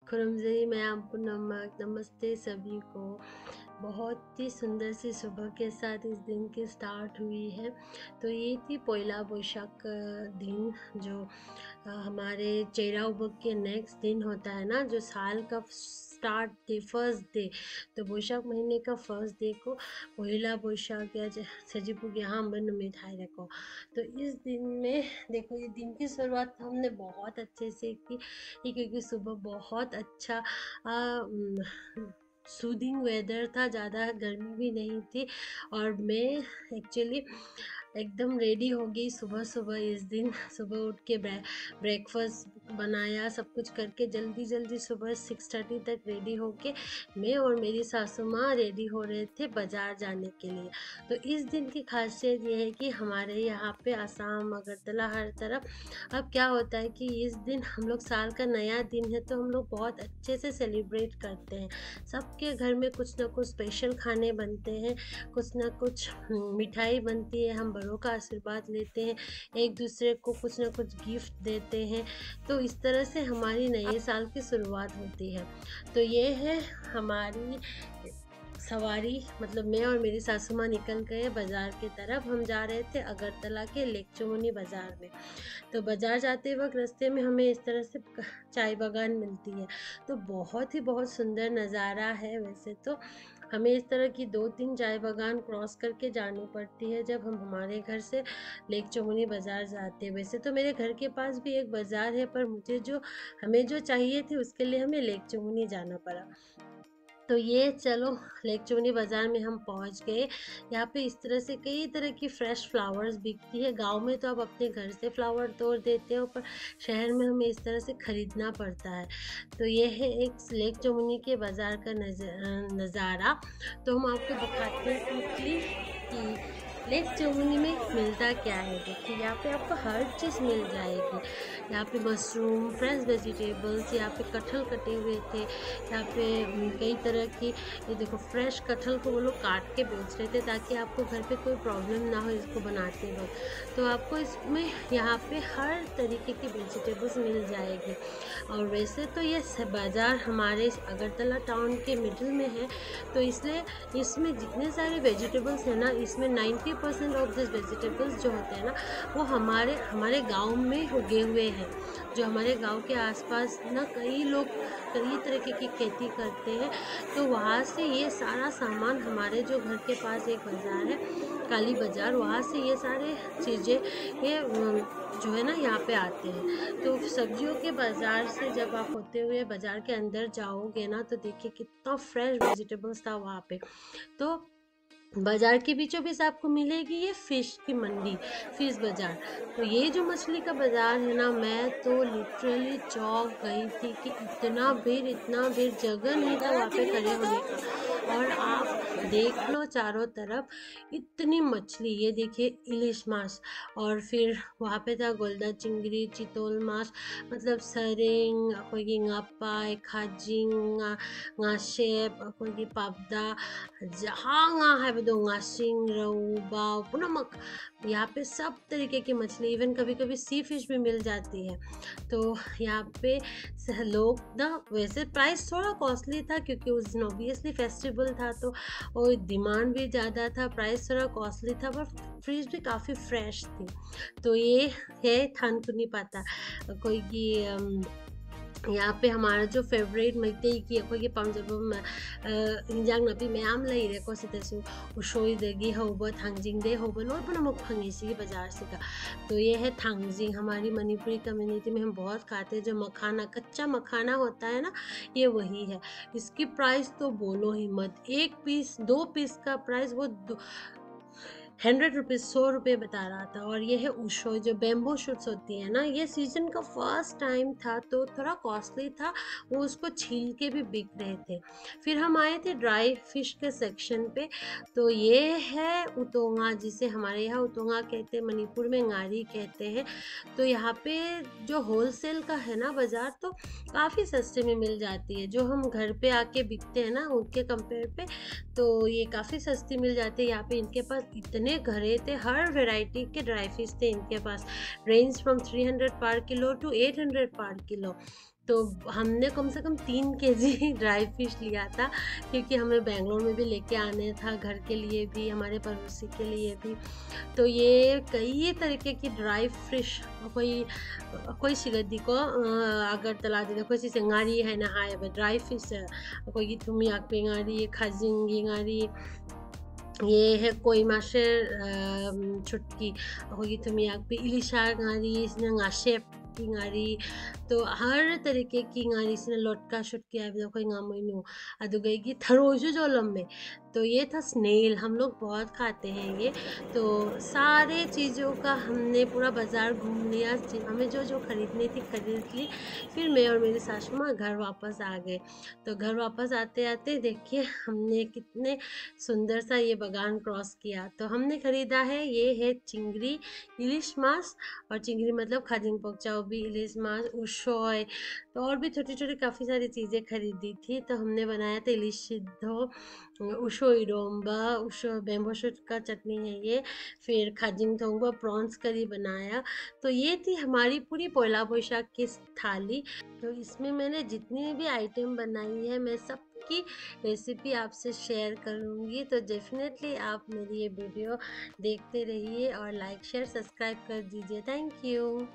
खुरमजई मैं आपको नमस्ते सभी को। बहुत ही सुंदर सी सुबह के साथ इस दिन की स्टार्ट हुई है। तो ये थी पोइला बोईशाख का दिन, जो हमारे चेरा उबक के नेक्स्ट दिन होता है ना, जो साल का स्टार्ट डे, फर्स्ट डे। तो बोईशाख महीने का फर्स्ट डे को पोइला बोईशाख या सजीपुग यहाँ बन मिठाई रखो। तो इस दिन में देखो, ये दिन की शुरुआत हमने बहुत अच्छे से की, क्योंकि सुबह बहुत अच्छा सूदिंग वेदर था, ज़्यादा गर्मी भी नहीं थी। और मैं एक्चुअली एकदम रेडी हो गई सुबह सुबह। इस दिन सुबह उठ के ब्रेकफास्ट बनाया, सब कुछ करके जल्दी जल्दी सुबह 6:30 तक रेडी हो के मैं और मेरी सासू माँ रेडी हो रहे थे बाज़ार जाने के लिए। तो इस दिन की खासियत ये है कि हमारे यहाँ पे आसाम, अगरतला, हर तरफ अब क्या होता है कि इस दिन हम लोग, साल का नया दिन है तो हम लोग बहुत अच्छे से सेलिब्रेट करते हैं। सबके घर में कुछ ना कुछ स्पेशल खाने बनते हैं, कुछ ना कुछ मिठाई बनती है, हम बड़ों का आशीर्वाद लेते हैं, एक दूसरे को कुछ ना कुछ गिफ्ट देते हैं। तो इस तरह से हमारी नए साल की शुरुआत होती है। तो ये है हमारी सवारी, मतलब मैं और मेरी सासू माँ निकल गए बाज़ार की तरफ। हम जा रहे थे अगरतला के लेकचुमुनी बाज़ार में। तो बाज़ार जाते वक्त रास्ते में हमें इस तरह से चाय बागान मिलती है, तो बहुत सुंदर नज़ारा है। वैसे तो हमें इस तरह की 2-3 चाय बागान क्रॉस करके जानी पड़ती है जब हम हमारे घर से लेकचुमुनी बाज़ार जाते हैं। वैसे तो मेरे घर के पास भी एक बाज़ार है, पर हमें जो चाहिए थी उसके लिए हमें लेकचुमुनी जाना पड़ा। तो ये चलो, लेकचुमुनी बाज़ार में हम पहुंच गए। यहाँ पे इस तरह से कई तरह की फ्रेश फ्लावर्स बिकती है। गांव में तो आप अपने घर से फ्लावर तोड़ देते हो, पर शहर में हमें इस तरह से ख़रीदना पड़ता है। तो ये है एक लेकचुमुनी के बाज़ार का नज़ारा। तो हम आपको दिखाते हैं क्विकली कि लेकचुमुनी में मिलता क्या है। देखिए, यहाँ पे आपको हर चीज़ मिल जाएगी। यहाँ पे मशरूम, फ्रेश वेजिटेबल्स, यहाँ पे कटहल कटे हुए थे, यहाँ पे कई तरह की, ये देखो फ्रेश कटहल को वो लोग काट के बेच रहे थे ताकि आपको घर पे कोई प्रॉब्लम ना हो इसको बनाते वक्त। तो आपको इसमें यहाँ पे हर तरीके की वेजिटेबल्स मिल जाएगी। और वैसे तो ये बाज़ार हमारे अगरतला टाउन के मिडिल में है, तो इसलिए इसमें जितने सारे वेजिटेबल्स हैं ना, इसमें 90% ऑफ दिस वेजिटेबल्स जो होते हैं ना, वो हमारे गांव में उगे हुए हैं। जो हमारे गांव के आसपास ना, कई लोग कई तरीके की खेती करते हैं, तो वहाँ से ये सारा सामान, हमारे जो घर के पास एक बाज़ार है काली बाज़ार, वहाँ से ये सारे चीज़ें ये जो है ना यहाँ पे आते हैं। तो सब्जियों के बाज़ार से जब आप होते हुए बाज़ार के अंदर जाओगे ना, तो देखिए कितना फ्रेश वेजिटेबल्स था वहाँ पे। तो बाजार के बीचों बीच आपको मिलेगी ये फिश की मंडी, फिश बाजार। तो ये जो मछली का बाजार है ना, मैं तो लिटरली चौंक गई थी कि इतना भीड़, जगह नहीं था वहाँ पे खड़े होने का। और आप देख लो चारों तरफ इतनी मछली, ये देखिए इलिश माछ, और फिर वहाँ पे था गोल्डा चिंगड़ी, चितोल माछ, मतलब सरिंग, अखोगी ngapai, खाजिंग, ngasep, अखोगी पाबदा, जहाँ है दो ngasing, रऊ, पुनमक, यहाँ पे सब तरीके की मछली, इवन कभी कभी सी फिश भी मिल जाती है। तो यहाँ पे लोग ना, वैसे प्राइस थोड़ा कॉस्टली था क्योंकि उस दिन ऑब्वियसली फेस्टिवल था, तो और डिमांड भी ज़्यादा था, प्राइस थोड़ा कॉस्टली था, पर फिश भी काफ़ी फ्रेश थी। तो ये है थानकुनी पाता कोई की यहाँ पे हमारा जो फेवरेट मैतई की अखोगी पामजब इंजांग नापी मैम लेरेको सिदसु उशोईदगी हौबा थांगजिंगदे हौबा लोइनमक फंगी सी बाजार से का। तो ये है थांगजिंग। हमारी मणिपुरी कम्युनिटी में हम बहुत खाते हैं, जो मखाना, कच्चा मखाना होता है ना, ये वही है। इसकी प्राइस तो बोलो ही मत, 2 पीस का प्राइस वो 100 रुपीज़, 100 रुपये बता रहा था। और ये है उशो, जो बेम्बो शूट्स होती है ना, ये सीजन का फर्स्ट टाइम था तो थोड़ा कॉस्टली था, वो उसको छील के भी बिक रहे थे। फिर हम आए थे ड्राई फिश के सेक्शन पे। तो ये है उतोंगा, जिसे हमारे यहाँ उतोंगा कहते हैं, मणिपुर में ngaरी कहते हैं। तो यहाँ पे जो होलसेल का है ना बाज़ार, तो काफ़ी सस्ते में मिल जाती है। जो हम घर पे आके बिकते हैं ना उनके कंपेयर पे, तो ये काफ़ी सस्ती मिल जाती है। यहाँ पे इनके पास इतने घरे थे, हर वैरायटी के ड्राई फिश थे इनके पास, रेंज फ्रॉम 300 पर किलो टू 800 पर किलो। तो हमने कम से कम 3 केजी ड्राई फिश लिया था, क्योंकि हमें बेंगलोर में भी लेके आने था, घर के लिए भी, हमारे पड़ोसी के लिए भी। तो ये कई तरीके की ड्राई फिश, कोई कोई सिगदी को 아가르탈라디다 कोई 생아리 하나 하여 ड्राई फिश, कोई तुमी आकपेंगारी, खाजिंगिंगारी, ये है कोई माशर छुटकी, कोई तुमी आकपे इलिशागारी, इसने ngaशेप ngari, तो हर तरीके की ngari इसने लोटका शुटकी है, कोई ngamoinu अदुगई की थरोजु जोलम में। तो ये था स्नेल, हम लोग बहुत खाते हैं ये। तो सारे चीज़ों का हमने पूरा बाज़ार घूम लिया, हमें जो जो खरीदनी थी खरीद ली। फिर मैं और मेरी सासू माँ घर वापस आ गए। तो घर वापस आते आते देखिए हमने कितने सुंदर सा ये बागान क्रॉस किया। तो हमने खरीदा है, ये है चिंगरी, इलिश मास, और चिंगरी मतलब खाजिंग पोकचाओबी, इलिश मास, उशोय, तो और भी छोटी छोटी काफ़ी सारी चीज़ें खरीदी थी। तो हमने बनाया था इलिश सिद्धो, उशो इरोम्बा, उशो बेम्बो शूट का चटनी है ये, फिर खाजिंग थोंगबा प्रॉन्स करी बनाया। तो ये थी हमारी पूरी पोला बोईशाख की थाली। तो इसमें मैंने जितनी भी आइटम बनाई है मैं सबकी रेसिपी आपसे शेयर करूँगी। तो डेफिनेटली आप मेरी ये वीडियो देखते रहिए और लाइक शेयर सब्सक्राइब कर दीजिए। Thank you.